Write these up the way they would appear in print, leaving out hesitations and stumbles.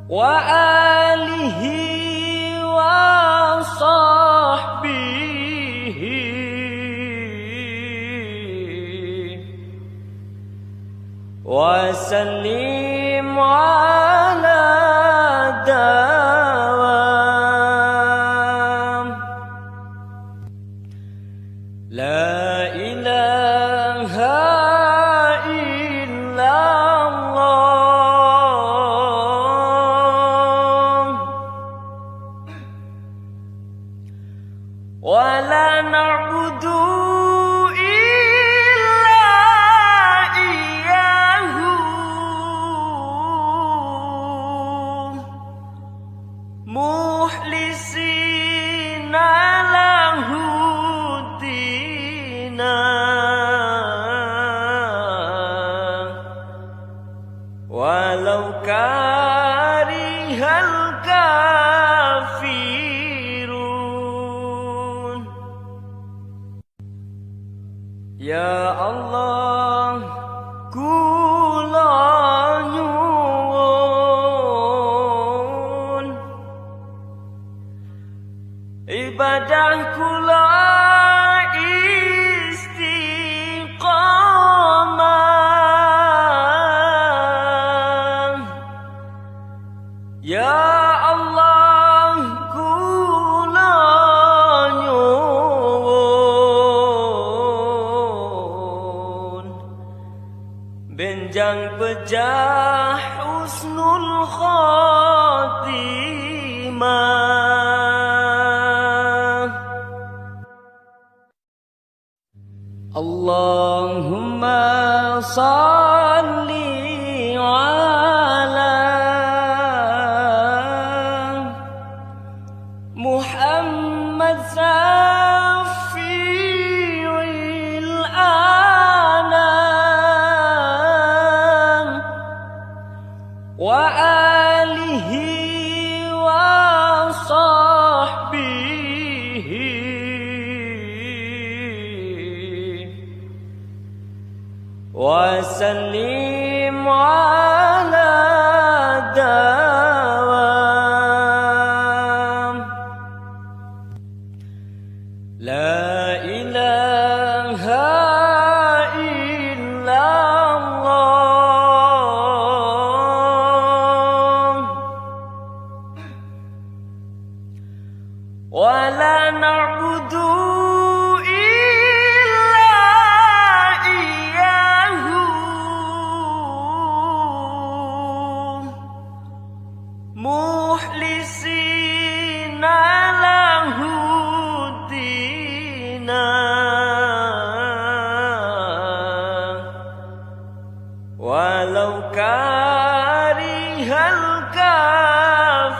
wa alihi wa sahbihi wa sallim ala dawam. La ilaha illallah wa la na'budu illa iyyahu mukhlisina lahu dina walau karihal kafirun. Ya Allah, kula nyuwun ibadah kula istiqamah. Ya Allah, kula nyuwun benjang pejah husnul khatimah. Allahumma salli ala Muhammad safi'il anam wa alihi wa sahbihi wa sallim ala dawam. La ilaha illallah wa la na'budu illa iyyahu mukhlisina lahu dina walau karihal kafirun.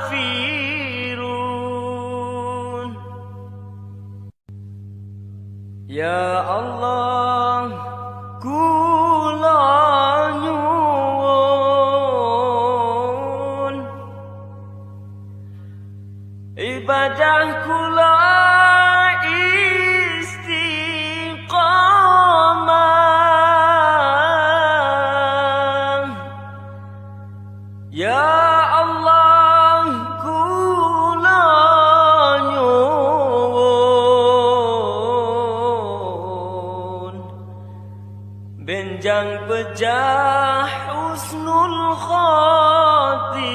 Ya Allah, kula nyuwun ibadah kula istiqamah. Ya Allah, kula nyuwun benjang pejah husnul khatimah.